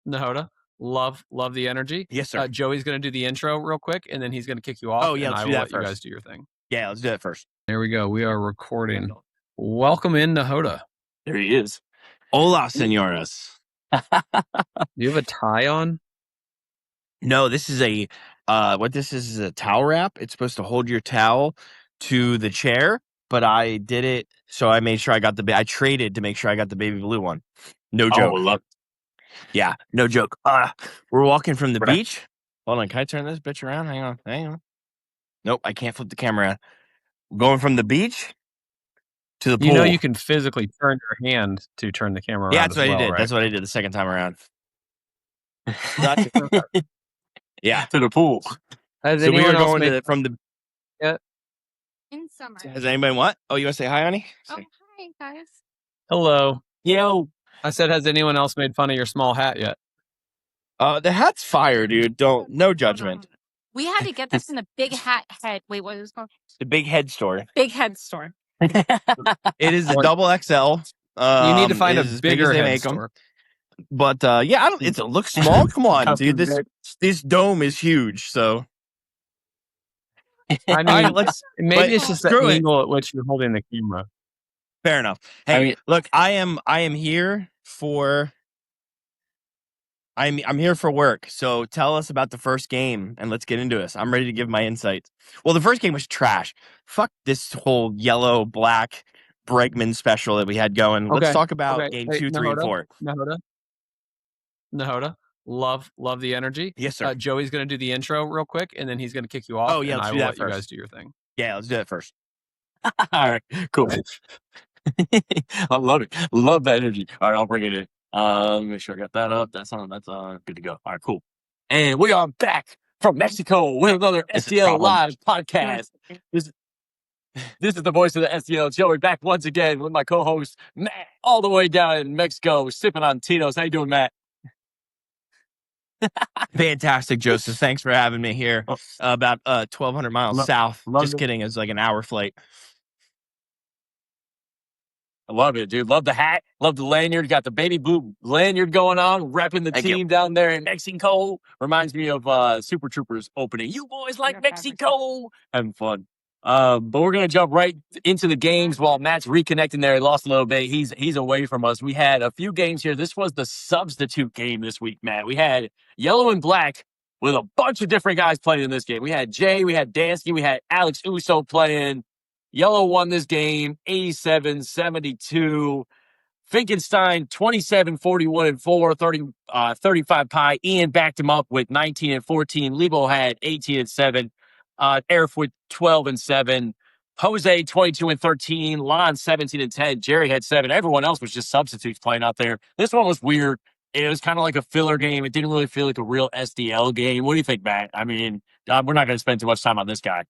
Nahoda, love the energy. Yes, sir. Joey's going to do the intro real quick, and then he's going to kick you off. Oh, yeah, and let's I do will that let you first. guys do your thing. Yeah, let's do that first. There we go. We are recording. Welcome in, Nahoda. There he is. Hola, señoras. Do you have a tie on? No, this is a what this is a towel wrap. It's supposed to hold your towel to the chair, but I did it so I made sure I got I traded to make sure I got the baby blue one. No joke. Oh, love. Yeah, no joke. We're walking from the Right. beach. Hold on, can I turn this bitch around? Hang on. Nope, I can't flip the camera around. We're going from the beach to the pool. You know you can physically turn your hand to turn the camera around. Yeah, that's what I did. Right? That's what I did the second time around. Yeah, To the pool. so we were going from the. Yeah. In summer. Has anybody what? Oh, you want to say hi, honey? Oh, hi, guys. Hello. Yo. I said, has anyone else made fun of your small hat yet? The hat's fire, dude. No judgment. We had to get this in the Big Hat Head. Wait, what is it called? The Big Head store. Big Head store. It is a double XL. You need to find a as big bigger as they head make 'em. store. But yeah, it looks small. Come on, dude. This dome is huge. So I mean, right, maybe it's just the screw it. angle at which you're holding the camera. Fair enough. Hey, look, I am here for. I'm here for work. So tell us about the first game and let's get into this. I'm ready to give my insights. Well, the first game was trash. Fuck this whole yellow black Bregman special that we had going. Let's talk about game 2, 3, and 4. Nahoda, love the energy. Yes, sir. Joey's going to do the intro real quick, and then he's going to kick you off. Oh, yeah, and let's I do will that let you first. guys do your thing. Yeah, let's do that first. All right, cool. I love it. Love that energy. All right, I'll bring it in. Make sure I got that up. That's on. That's good to go. All right, cool. And we are back from Mexico with another SDL live podcast. This is the voice of the SDL, Joey, back once again with my co-host Matt, all the way down in Mexico, sipping on Tito's. How you doing, Matt? Fantastic, Joseph. Thanks for having me here. About 1,200 miles south. Just kidding. It's like an hour flight. I love it, dude. Love the hat. Love the lanyard. Got the baby blue lanyard going on. Repping the team down there in Mexico. Reminds me of Super Troopers opening. You boys like Mexico. Having fun. But we're going to jump right into the games while Matt's reconnecting there. He lost a little bit. He's away from us. We had a few games here. This was the substitute game this week, Matt. We had yellow and black with a bunch of different guys playing in this game. We had Jay, we had Dansky, we had Alex Uso playing. Yellow won this game 87-72. Finkenstein 27-41-4, 35 pie. Ian backed him up with 19-14. Lebo had 18-7. Erf with 12-7. Jose 22-13. Lon 17-10. Jerry had 7. Everyone else was just substitutes playing out there. This one was weird. It was kind of like a filler game. It didn't really feel like a real SDL game. What do you think, Matt? I mean, we're not going to spend too much time on this guy.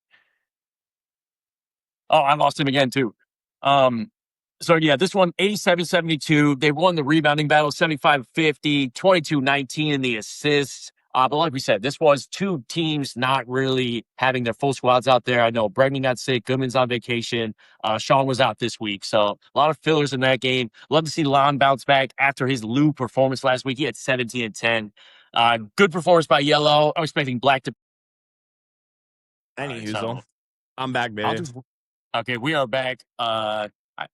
Oh, I lost him again, too. So, yeah, this one, 87-72. They won the rebounding battle, 75-50, 22-19 in the assists. But like we said, this was two teams not really having their full squads out there. I know Bregman got sick. Goodman's on vacation. Sean was out this week. So, a lot of fillers in that game. Love to see Lon bounce back after his Lou performance last week. He had 17-10. Good performance by Yellow. I'm expecting Black to... Anywho, I'm back, baby. Okay, we are back. I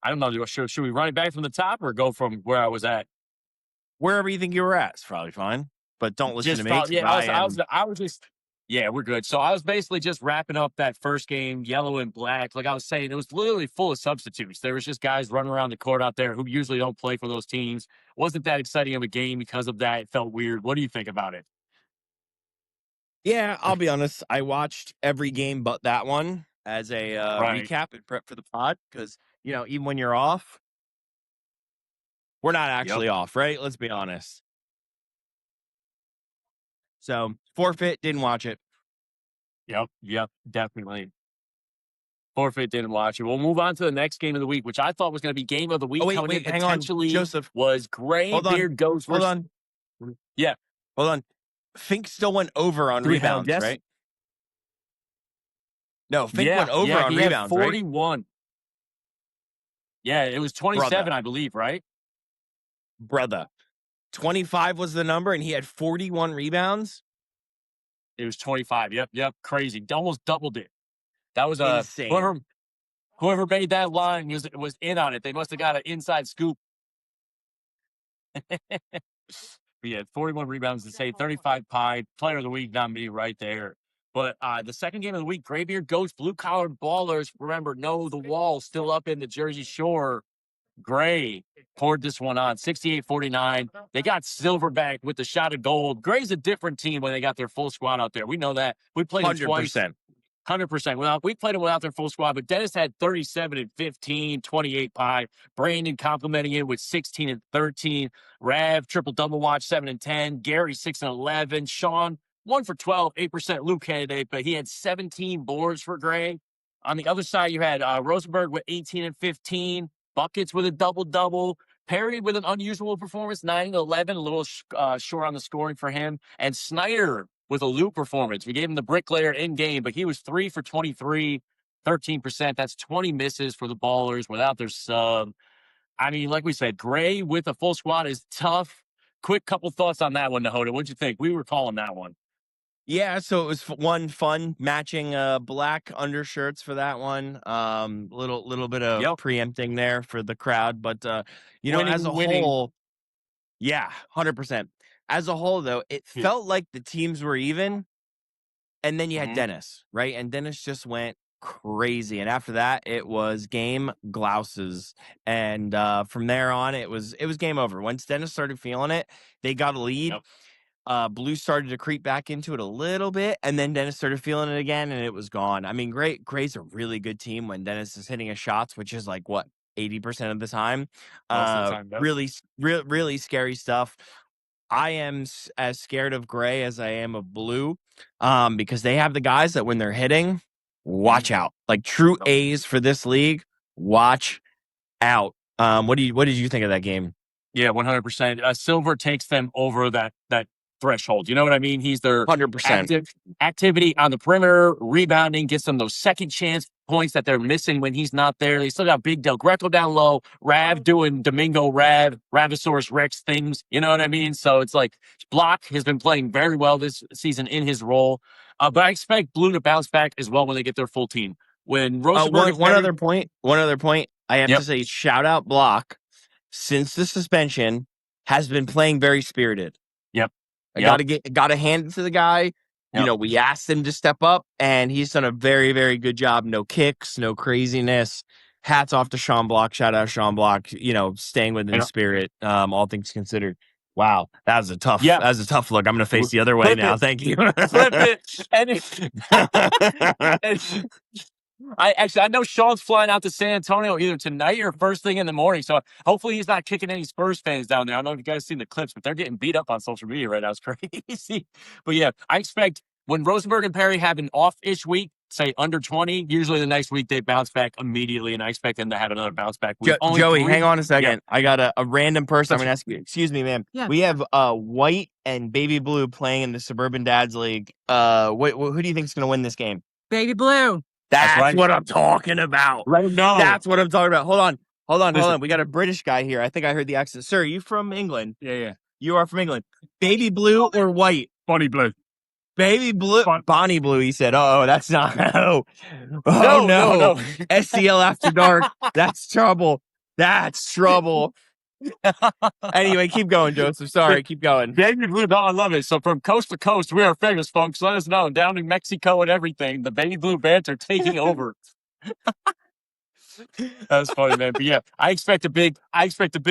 don't know. Should we run it back from the top or go from where I was at? Wherever you think you were at is probably fine. But don't listen to me. I was just. Yeah, we're good. So I was basically just wrapping up that first game, yellow and black. Like I was saying, it was literally full of substitutes. There was just guys running around the court out there who usually don't play for those teams. Wasn't that exciting of a game because of that. It felt weird. What do you think about it? Yeah, I'll be honest. I watched every game but that one as a recap and prep for the pod because, even when you're off, we're not actually off, right? Let's be honest. So, forfeit, didn't watch it. Yep, definitely. Forfeit, didn't watch it. We'll move on to the next game of the week, which I thought was going to be game of the week. Oh, wait, hang on, Joseph. Was Graybeard goes Hold on. Yeah. Hold on. Fink still went over on rebounds, right? No, Fink went over on rebounds, 41. Right? Yeah, it was 27, Brother. I believe, right? Brother. 25 was the number, and he had 41 rebounds. It was 25. Yep. Crazy. Almost doubled it. That was Insane. whoever made that line was in on it. They must have got an inside scoop. Yeah, 41 rebounds to say 35 pie. Player of the week nominee right there. But the second game of the week, Graybeard Ghost, blue collar ballers. Remember, no, the wall still up in the Jersey Shore. Gray poured this one on 68-49. They got Silverback with the shot of gold. Gray's a different team when they got their full squad out there. We know that. We played them twice. 100%. We played them without their full squad, but Dennis had 37 and 15, 28 pie. Brandon complimenting it with 16 and 13. Rav, triple double watch, 7 and 10. Gary, 6 and 11. Sean, 1 for 12, 8% loop candidate, but he had 17 boards for Gray. On the other side, you had Rosenberg with 18 and 15. Buckets with a double-double. Perry with an unusual performance, 9 and 11, a little short on the scoring for him. And Snyder with a loop performance. We gave him the bricklayer in game, but he was 3 for 23, 13%. That's 20 misses for the ballers without their sub. I mean, like we said, Gray with a full squad is tough. Quick couple thoughts on that one, Nahoda. What'd you think? We were calling that one. Yeah, so it was one fun matching black undershirts for that one. Little bit of preempting there for the crowd, but as a whole, yeah, 100%. As a whole, though, it felt like the teams were even, and then you had Dennis, right? And Dennis just went crazy, and after that, it was game glouses, and from there on, it was game over. Once Dennis started feeling it, they got a lead. Blue started to creep back into it a little bit, and then Dennis started feeling it again, and it was gone. I mean, Gray's a really good team when Dennis is hitting his shots, which is like, what, 80% of the time? Most of the time, really scary stuff. I am as scared of Gray as I am of Blue, because they have the guys that when they're hitting, watch out. Like true A's for this league, watch out. What did you think of that game? Yeah, 100%. Silver takes them over that threshold. You know what I mean? He's their 100% activity on the perimeter, rebounding, gets them those second chance points that they're missing when he's not there. They still got Big Del Greco down low, Rav doing Domingo Ravasaurus Rex things. You know what I mean? So it's like Block has been playing very well this season in his role. But I expect Blue to bounce back as well when they get their full team. When Rosenberg one other point. I have to say, shout out Block. Since the suspension, has been playing very spirited. I gotta hand it to the guy. You know, we asked him to step up, and he's done a very, very good job. No kicks, no craziness. Hats off to Sean Block. Shout out Sean Block. Staying within spirit. All things considered. Wow, that was a tough look. I'm gonna face the other way now. Thank you. Flip it. I know Sean's flying out to San Antonio either tonight or first thing in the morning. So hopefully he's not kicking any Spurs fans down there. I don't know if you guys seen the clips, but they're getting beat up on social media right now. It's crazy. But yeah, I expect when Rosenberg and Perry have an off-ish week, say under 20, usually the next week they bounce back immediately, and I expect them to have another bounce back week. Joey, hang on a second. Yeah. I got a random person. I'm going to ask you. Excuse me, ma'am. Yeah. We have White and Baby Blue playing in the Suburban Dads League. Who do you think is going to win this game? Baby Blue. That's right. What I'm talking about. Right now. That's what I'm talking about. Hold on. We got a British guy here. I think I heard the accent. Sir, are you from England? Yeah. You are from England. Baby Blue or White? Bonnie Blue. Baby Blue. Bonnie Blue, he said. Oh, that's not. No. No. SDL After Dark. That's trouble. Anyway, keep going, Joseph. Sorry, keep going. Baby Blue, I love it. So from coast to coast, we are famous, folks. Let us know. Down in Mexico and everything, the Baby Blue banter taking over. That's funny, man. But yeah, I expect a big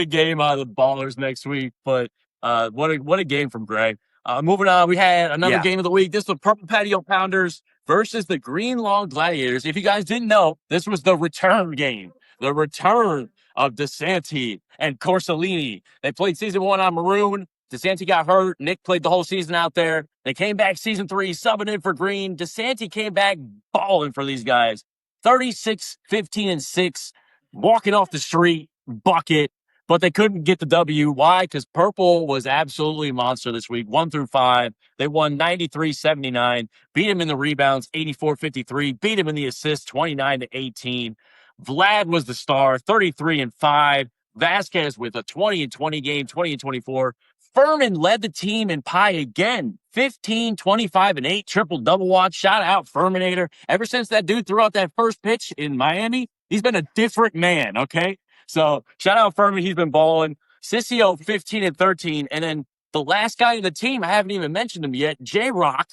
game out of the Ballers next week. But what a game from Gray. Moving on, we had another game of the week. This was Purple Patio Pounders versus the Green Lawn Gladiators. If you guys didn't know, this was the return game. The return of DeSanti and Corsellini. They played season 1 on Maroon. DeSanti got hurt. Nick played the whole season out there. They came back season 3, subbing in for Green. DeSanti came back balling for these guys. 36, 15, and 6. Walking off the street, bucket. But they couldn't get the W. Why? Because Purple was absolutely a monster this week, 1 through 5. They won 93-79. Beat him in the rebounds, 84-53. Beat him in the assists, 29-18. Vlad was the star, 33 and 5. Vasquez with a 20 and 20 game, 20 and 24. Furman led the team in pie again. 15, 25, and 8, triple-double watch. Shout out Furminator. Ever since that dude threw out that first pitch in Miami, he's been a different man, okay? So shout out Furman. He's been balling. Sissio, 15 and 13. And then the last guy in the team, I haven't even mentioned him yet, J-Rock,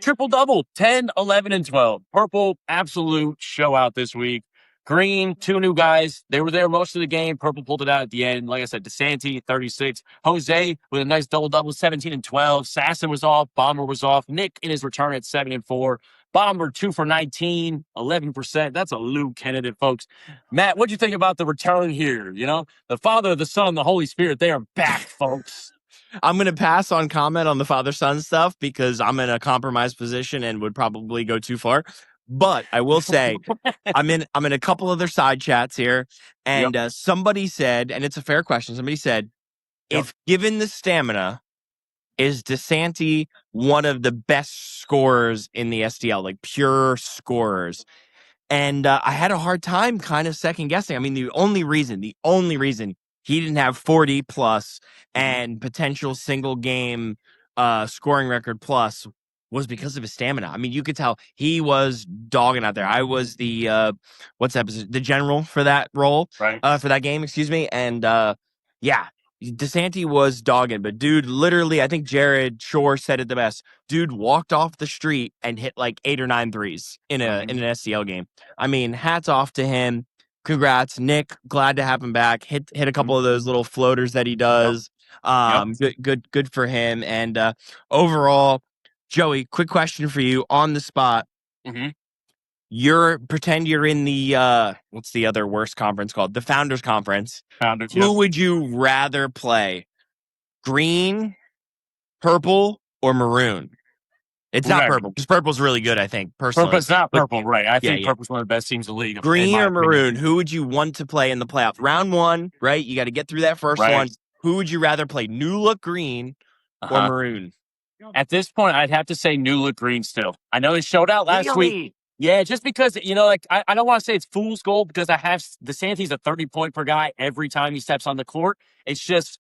triple-double, 10, 11, and 12. Purple, absolute show out this week. Green, 2 new guys. They were there most of the game. Purple pulled it out at the end. Like I said, DeSanti, 36. Jose with a nice double-double, 17 and 12. Sasson was off. Bomber was off. Nick in his return at 7 and 4. Bomber, 2 for 19, 11%. That's a Lou candidate, folks. Matt, what'd you think about the return here? You know, the Father, the Son, the Holy Spirit, they are back, folks. I'm going to pass on comment on the father-son stuff because I'm in a compromised position and would probably go too far. But I will say I'm in a couple other side chats here, and somebody said, and it's a fair question, somebody said, if given the stamina, is DeSanti one of the best scorers in the SDL, like pure scorers? And I had a hard time kind of second guessing. I mean, the only reason he didn't have 40 plus and potential single game scoring record plus was because of his stamina. I mean, you could tell he was dogging out there. I was the what's that position? The general for that role, right? For that game, excuse me. And yeah, DeSanti was dogging, but dude, literally, I think Jared Shore said it the best. Dude walked off the street and hit like 8 or 9 threes in an SCL game. I mean, hats off to him. Congrats, Nick. Glad to have him back. Hit a couple of those little floaters that he does. Good for him. And overall, Joey, quick question for you on the spot. Pretend you're in the what's the other worst conference called? The Founders Conference. Who would you rather play? Green, purple, or maroon? It's not purple because purple's really good, I think, personally. It's not purple, right? I think purple's one of the best teams in the league. Green or maroon, who would you want to play in the playoffs? Round 1, right? You got to get through that first one. Who would you rather play? New look green or maroon? At this point, I'd have to say new look green still. I know they showed out last week. Yeah, just because, you know, like I don't want to say it's fool's gold because I have DeSanti's a 30-point per guy every time he steps on the court. It's just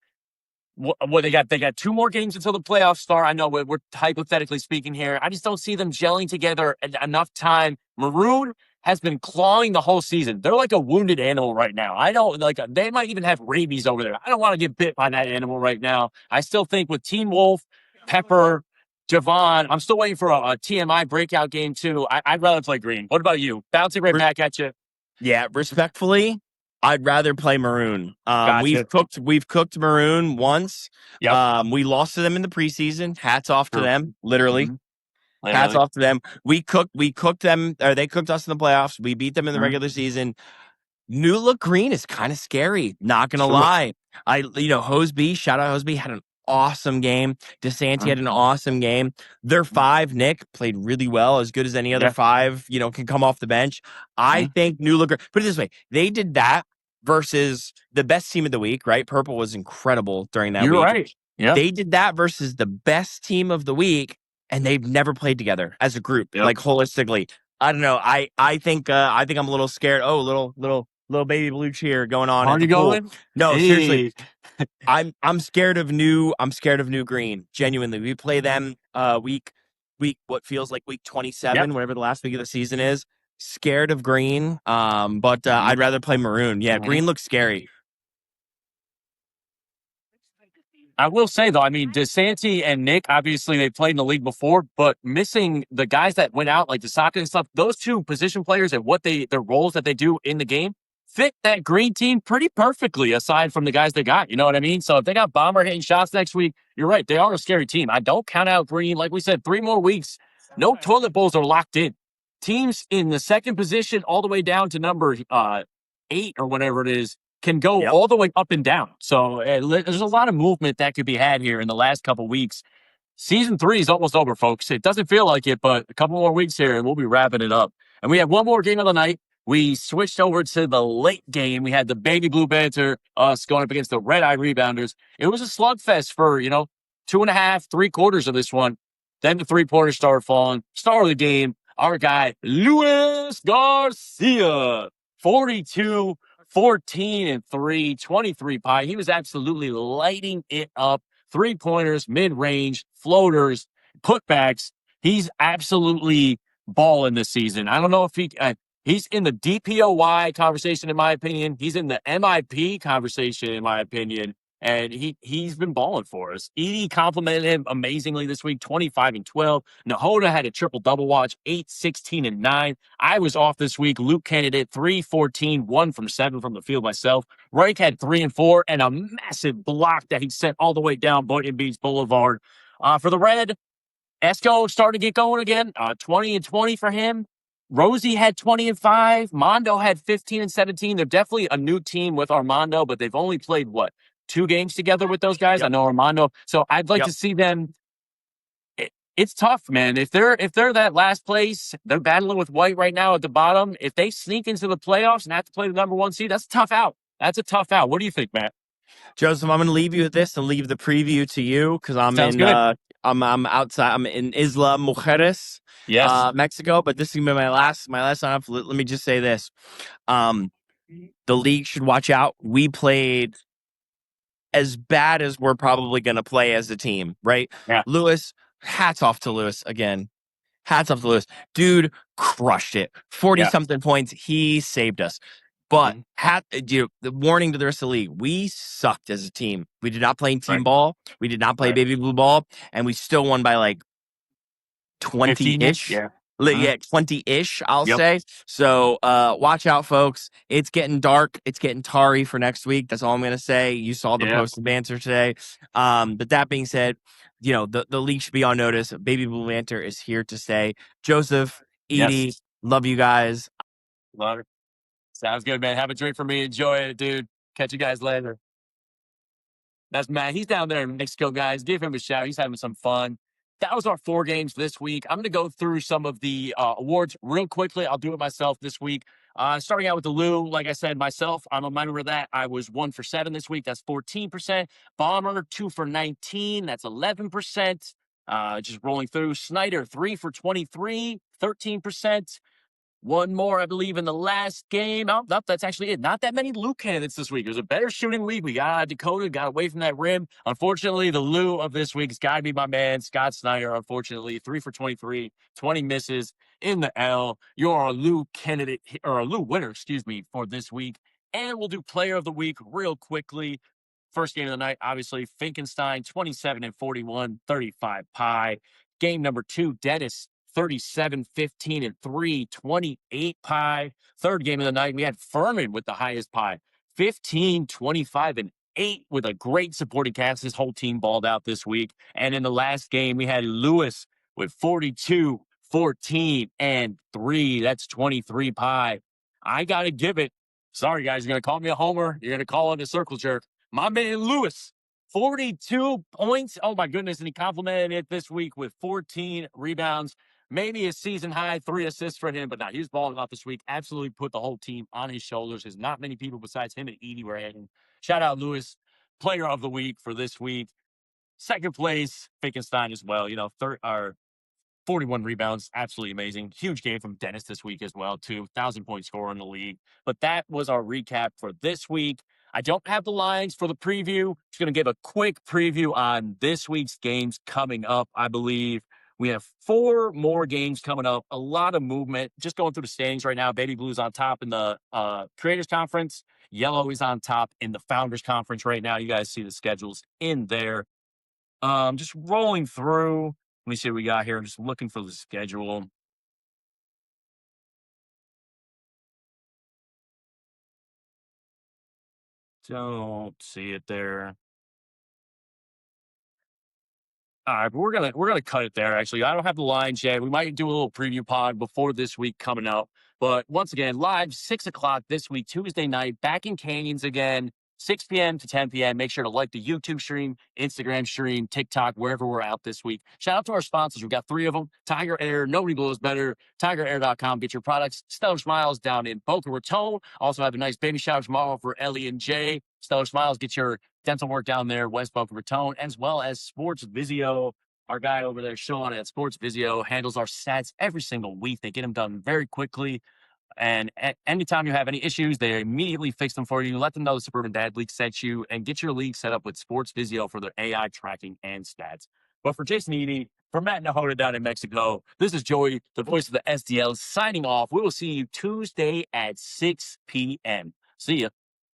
what they got 2 more games until the playoffs start. I know we're hypothetically speaking here. I just don't see them gelling together enough time. Maroon has been clawing the whole season. They're like a wounded animal right now. I don't like they might even have rabies over there. I don't want to get bit by that animal right now. I still think with Teen Wolf, Pepper, Javon, I'm still waiting for a TMI breakout game too. I'd rather play green. What about you? Bouncing right back at you. Yeah, respectfully, I'd rather play maroon. Gotcha. We've cooked maroon once. We lost to them in the preseason. Hats off to them, literally. Hats off to them. We cooked them, or they cooked us in the playoffs. We beat them in the regular season. New look green is kind of scary. Not gonna lie. Hoseby, shout out Hoseby, had an awesome game. DeSanti had an awesome game. Their 5, Nick, played really well, as good as any other 5, can come off the bench. I think New look, put it this way, they did that versus the best team of the week, right? Purple was incredible during that week. You're right. Yeah. They did that versus the best team of the week, and they've never played together as a group, like holistically. I don't know. I think I'm a little scared. Oh, little baby blue cheer going on. Are you going? No, seriously. I'm scared of new green. Genuinely. We play them week what feels like week 27, whatever the last week of the season is. Scared of green. But I'd rather play maroon. Yeah, green looks scary. I will say, though, I mean, DeSanti and Nick, obviously, they played in the league before, but missing the guys that went out, like the soccer and stuff, those 2 position players and their roles that they do in the game fit that green team pretty perfectly, aside from the guys they got. You know what I mean? So if they got Bomber hitting shots next week, you're right. They are a scary team. I don't count out green. Like we said, 3 more weeks. No toilet bowls are locked in. Teams in the second position all the way down to number 8 or whatever it is can go all the way up and down. So there's a lot of movement that could be had here in the last couple weeks. Season 3 is almost over, folks. It doesn't feel like it, but a couple more weeks here and we'll be wrapping it up. And we have one more game of the night. We switched over to the late game. We had the Baby Blue Banter, us going up against the Red Eye Rebounders. It was a slugfest for, 2.5, 3 quarters of this one. Then the 3-pointers started falling. Star of the game, our guy, Luis Garcia. 42, 14 and 3, 23 pie. He was absolutely lighting it up. 3-pointers, mid-range, floaters, putbacks. He's absolutely balling this season. I don't know if he's in the DPOY conversation, in my opinion. He's in the MIP conversation, in my opinion. And he's been balling for us. Edie complimented him amazingly this week, 25 and 12. Nahoda had a triple-double watch, 8, 16, and 9. I was off this week. Luke Candidate, 3, 14, 1 from 7 from the field myself. Reich had 3 and 4, and a massive block that he sent all the way down Boynton Beach Boulevard. For the Red, Esco starting to get going again, 20 and 20 for him. Rosie had 20 and 5. Mondo had 15 and 17. They're definitely a new team with Armando, but they've only played, 2 games together with those guys? Yep. I know Armando. So I'd like to see them. It's tough, man. If they're that last place, they're battling with White right now at the bottom. If they sneak into the playoffs and have to play the number 1 seed, that's a tough out. That's a tough out. What do you think, Matt? Joseph, I'm going to leave you with this and leave the preview to you because I'm I'm outside. I'm in Isla Mujeres, Mexico. But this is going to be my last sign up. Let me just say this: the league should watch out. We played as bad as we're probably going to play as a team, right? Yeah. Lewis, hats off to Lewis again. Hats off to Lewis. Dude crushed it. 40-something points. He saved us. But the warning to the rest of the league, we sucked as a team. We did not play team ball. We did not play baby blue ball. And we still won by like 20-ish. Yeah. 20-ish, I'll say. So watch out, folks. It's getting dark. It's getting tarry for next week. That's all I'm going to say. You saw the posted banter today. But that being said, the league should be on notice. Baby Blue Banter is here to stay. Joseph, Edie, love you guys. Love it. Sounds good, man. Have a drink for me. Enjoy it, dude. Catch you guys later. That's Matt. He's down there in Mexico, guys. Give him a shout. He's having some fun. That was our 4 games this week. I'm going to go through some of the awards real quickly. I'll do it myself this week. Starting out with the Lou, like I said, myself, I'm a member of that. I was 1 for 7 this week. That's 14%. Bomber, 2 for 19. That's 11%. Just rolling through. Snyder, 3 for 23, 13%. One more, I believe, in the last game. Oh, nope, that's actually it. Not that many Lou candidates this week. It was a better shooting week. We got Dakota, got away from that rim. Unfortunately, the Lou of this week has got to be my man, Scott Snyder. Unfortunately, 3 for 23, 20 misses in the L. You're a Lou candidate, or a Lou winner, for this week. And we'll do player of the week real quickly. First game of the night, obviously, Finkenstein, 27 and 41, 35 pie. Game number 2, Dennis, 37, 15, and 3, 28 pie. Third game of the night, we had Furman with the highest pie, 15, 25, and 8 with a great supporting cast. His whole team balled out this week. And in the last game, we had Lewis with 42, 14, and 3. That's 23 pie. I got to give it. Sorry, guys. You're going to call me a homer. You're going to call it a circle jerk. My man, Lewis, 42 points. Oh, my goodness. And he complimented it this week with 14 rebounds. Maybe a season high, 3 assists for him, but now he's balling off this week. Absolutely put the whole team on his shoulders. There's not many people besides him and Edie were hitting. Shout out Lewis, player of the week for this week. Second place, Finkenstein as well. 41 rebounds, absolutely amazing. Huge game from Dennis this week as well, too. 1,000-point scorer in the league. But that was our recap for this week. I don't have the lines for the preview. Just going to give a quick preview on this week's games coming up, I believe. We have 4 more games coming up. A lot of movement. Just going through the standings right now. Baby Blue's on top in the Creators Conference. Yellow is on top in the Founders Conference right now. You guys see the schedules in there. Just rolling through. Let me see what we got here. I'm just looking for the schedule. Don't see it there. All right, but we're gonna cut it there. Actually, I don't have the lines yet. We might do a little preview pod before this week coming up. But once again, live 6:00 this week, Tuesday night, back in Canyons again, 6 p.m. to 10 p.m. Make sure to like the YouTube stream, Instagram stream, TikTok, wherever we're out this week. Shout out to our sponsors. We've got 3 of them. Tiger Air, nobody blows better. TigerAir.com. Get your products. Stellar Smiles down in Boca Raton. Also have a nice baby shower tomorrow for Ellie and Jay. Stellar Smiles. Get your dental work down there, West Boca Raton, as well as Sports Visio. Our guy over there, Sean at Sports Visio, handles our stats every single week. They get them done very quickly. And anytime you have any issues, they immediately fix them for you. Let them know the Suburban Dad League sent you, and get your league set up with Sports Physio for their AI tracking and stats. But for Jason Eady, for Matt Nahota down in Mexico, this is Joey, the voice of the SDL, signing off. We will see you Tuesday at 6 p.m. See ya.